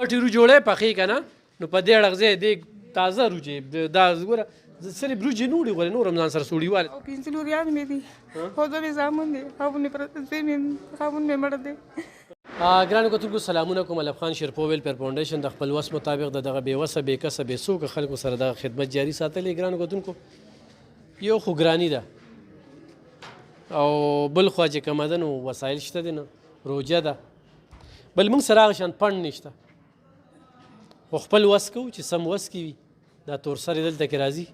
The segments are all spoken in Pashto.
غټې رو جوړې پخې که نه نو په دې اړخ ځای دې تازه روجې دا ګوره صرف روجې نه وړي غواړي نور هم ځان سره سوړي او پنځه لوریان مې دي او دوه مې زامن دي خاوند مې پرته زوی مې خاوند مې مړ دی. ګرانو کتونکو سلامونه کوم. الف خان شیرپو ویلفیر فاونډیشن د خپل وس مطابق د دغه بې وسه بې کسه بې څوکه خلکو سره دغه خدمت جاري ساتلی. ګرانو کتونکو یو خو ګراني ده او بل خوا چې کومه ده نو وسایل شته دي نه روجه ده بل موږ سره هغه شان پڼ نشته خو خپل وس کوو چې سم وس کې وي. دا تور سرې دلته کې راځي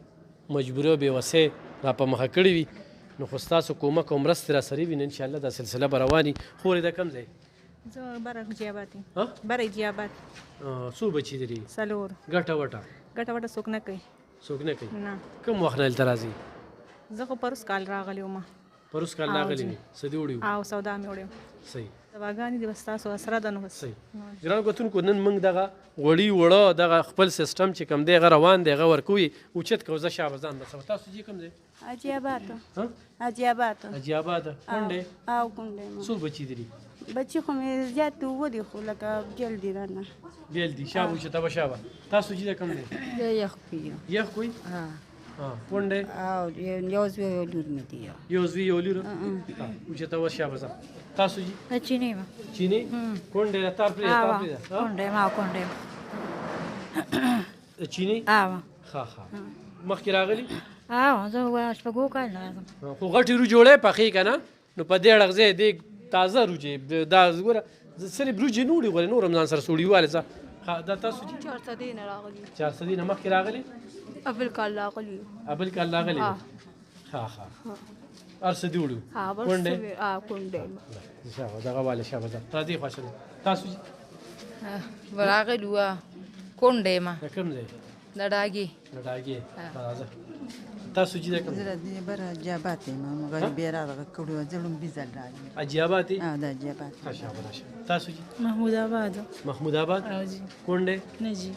مجبوري او بې وسۍ را په مخه کړې وي نو خو ستاسو کومک او مرستې را سره وي نو انشاءالله دا سلسله به رواني. خورې د کم ځای زه بره جیابات یم بره جیابات. څو بچي لري؟ څلور. ګټه وټه څوک نه کوي. څوک نه کوي؟ نه. کوم وخت نه دلته راځي؟ زه خو پروس کال راغلی وم. پروس کال راغلی وي څه دې وړي؟ او سودا مې وړی. صحیح. دواګانې دې بس ستاسو اسره ده نو بس. صحیح. ګرانو کتونکو نن موږ دغه وړي وړه دغه خپل سیسټم چې کوم دی هغه روان دی هغه ورکوي اوچت کوو. زه شابه ځان بسوه. تاسو چې کوم دی؟ حاجي آباد. حاجي آباد کونډې او کونډې څو بچي دي؟ بچي خو مې زیات اووه دي خو لکه بیل دي رانه بیل دي. شابه اوچته به شابه. تاسو چې کوم دی؟ یخ کوي. یخ کوي؟ کونډې او یو زوی یو لور مې دي. یو زوی یو لور اوچته به شابه ځه. تاسو چې چینی ما چینی کونډې تار پرې کونډې ما کونډې چینی ها مخکې راغلی زه شپږو کال راغلم خو غټې رو جوړې پخې که نه نو په دې اړخ ځای دې تازه روجې دا ګوره صرف روجې نه وړي غواړي نور هم ځان سره سوړي والې ځه. دا تاسو چې 400 نه راغلي 400 نه مخکې راغلي اول کال راغلي ښه هر څه دې وړو کونډې شابه دغه والې شابه ځه راځئ خواشنه. تاسو چې راغلو کونډې ما د کوم ځای؟ د ډاګې راځه. تاسو چې د کوم زه د بره جیابات یم غریبې راغله کړو زړم بیزل راغلی اجیابات یې؟ د جیابات. تاسو چې محمود آباد کونډې نجی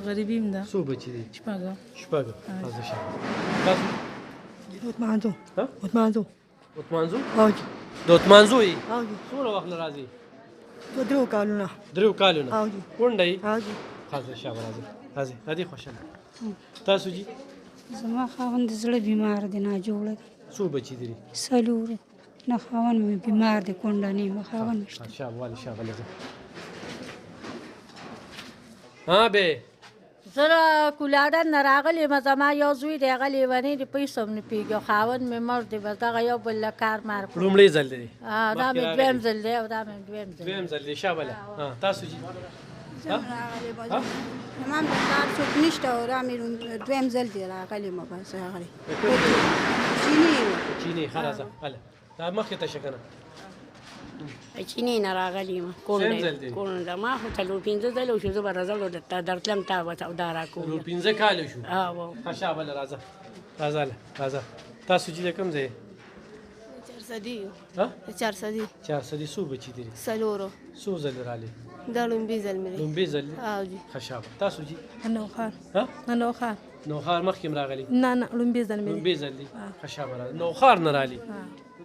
غریبی م ده. څو بچي دي؟ شپږ. راځه شابه. تاسو عثمانزو د عثمانزو یې؟ څومره وخت نه راځي؟ درېو کالونه کونډه یې؟ راځه شابه راځئ راځئ خوشحاله. تاسو چې زما خاوند د زړه بیمار دی ناجوړه دی. څو بچي دي؟ څلور. نه خاوند مې بیمار دی کونډه نه یم خاوند مې شته. شابه والې شابه لږه ها بې زه له کولادن نه راغلی یم. زما یو زوی دی هغه لیونی دی پیسې هم نه پوهېږي او خاوند مې مړ دی بس دغه یو بل له کار مار کړو. لومړی ځل دی؟ دا مې دویم ځل دی او دا مې دویم ځل دی. شابه تاسو چې زما د کار څوک نشته او را مې دویم ځل دی راغلی یم بس راغلی چینی ښه راځه هله دا مخکې ته شه که نه چینی نه راغلی یم کونډه ما خو څلور پنځه ځله وشو زه به راځم درتلم تا به سودا راکوم. 15 کاله شو؟ ښه شابه راځه تاسو چې د کوم ځای؟ 400 څو بچي دي؟ څلورو. څو ځلې راغلي؟ دا لومبي ځل مې دی. لومبي ځل دی؟ ښه شابه. تاسو چې نوخار مخکې هم راغلي؟ نه لومبي ځل مې دی. ښه شابه راځه. نوخار نه راغلي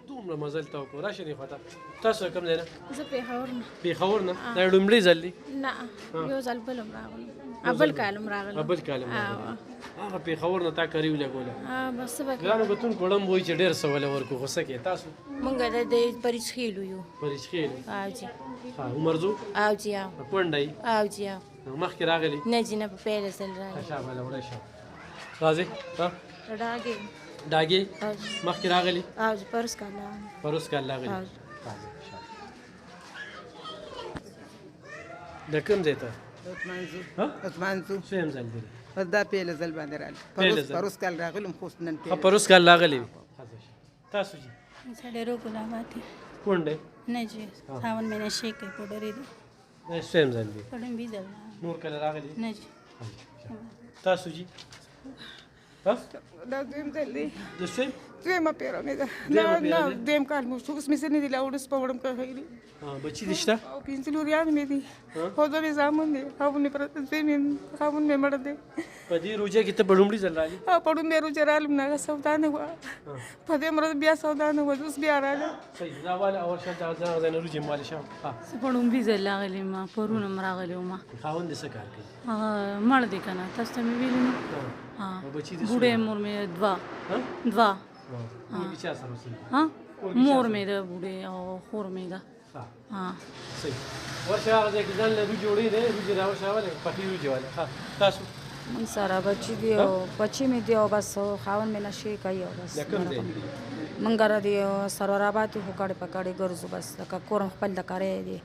دومره مزل ته وکړو. راشه دې خوا ته. تاسو کوم ځای نه؟ زه پېښور نه. دا لومړی ځل دی؟ نه یو ځل بل هم راغلی اول کال هم راغلی هغه پېښور نه تا کري ولګوله. بس څه به ګرانو کتونکو ړم وایي چې ډېر څه وله ورکو خو څه کې تاسو؟ مونږ د پریچخیلو یو. عمرزو کونډه یې؟ مخکې راغلي؟ نه جي نه په پیله ځل راغلي. شابه وړی شه راځئ. ډاګې مخکې راغلي؟ پروس کال راغلي. د کوم ځای ته؟ عثمانزو څویم ځل دی؟ دا پیله ځل باندې راغلی پروس کال راغلم خو نن پروس کال راغلی. تاسو چې ډېرو ګلابات کونډې نه جي خاوند مې نشي کوي په ډېرې دی. څویم ځل دی؟ لومبي ځل. نور کله راغلي؟ نه جي. تاسو چې دا دویم ځل دی. د څویم دویمه پیره مې ده نه دویم کال مو شو اوس مې څه نه دي لا وړس په وړم کښېږدي بچي دې شته او پنځه لوریان مې دي خو دوه مې زامن دي خاوند مې پرته دوی مې خاوند مې مړ دی په دې روژه کې ته په لومړي ځل رالې پړون مې روجه رالم نه هغه سودا نه وه په دې مرض بیا سودا نه وه اوس بیا رالم صحیح دا والا اول شل دغه ځای نه روژې مالې شوه زه په لومبي ځل راغلې ما پرون هم راغلې وم خاوند دې څه کار کوي هغه مړ دی که نه تاسو ته مې ویلي نو بچي دې بوډۍ مور مې دوه کور کې چا سره اوسېږي مور مې ده بوډۍ او خور مې ده صحیح ورشه هغه ځای کې ځان له روجې وړې دی روجې راوشه ولې پخې روجې والے تاسو من سره بچی دی او بچی مې دی او بس خاون مې نشي کوي او بس منګره دی سرور آباد خو کړي پکړي ګرځو بس لکه کورم خپل د کارې دی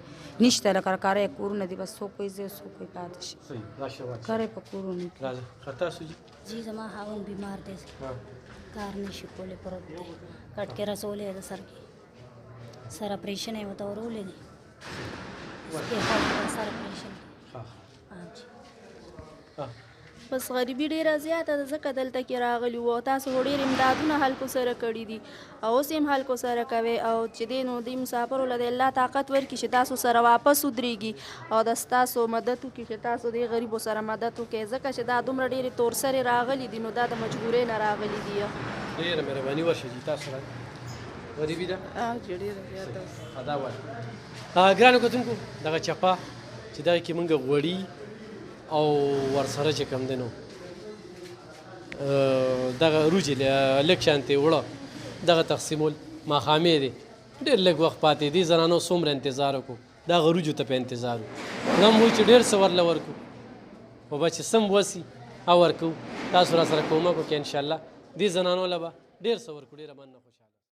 نشته لکه کارې کورونه دی بس سو کوئی زه سو کوئی پاتې شي صحیح راشه کارې په کورونه راځه خطا سوجي جی زما خاون بیمار دی کار نشي کولی پروت دی کټ کې رسولې د سر کې سر اپریشن یې وته ورولې دی سر اپریشن بس غریبي ډیره زیاته ده ځکه دلته کې راغلي وو تاسو ډېر امدادونه خلکو سره کړي دي او اوس هم خلکو سره کوي او چې دی نو د مسافرو له الله طاقت ورکړي چې تاسو سره واپس ودرېږي او د ستاسو مدد وکړي چې تاسو د غریبو سره مدد وکړئ ځکه چې دا دومره ډېرې تور سرې راغلي دي نو دا د مجبورۍ نه راغلي دي ډېره مهرباني ورشه جي تاسو را غریبي ده ډېره زیاته ادا وایي ګرانو کتونکو دغه چپه چې دغه کې مونږ غوړي او ورسره چې کوم دی نو دغه روجې لږ شانتې وړه دغه تقسیمول ماښامې دی ډېر لږ وخت پاتې دي زنانو څومره انتظار وکړو دغه روجو ته په انتظار وو غم وایي چې ډېر څه ورله ورکړو خو به چې سم وسي او ورکوو تاسو را سره کومک وکړئ انشاءالله دې زنانو له به ډېر څه ورکړو ډېره مننه خوشحاله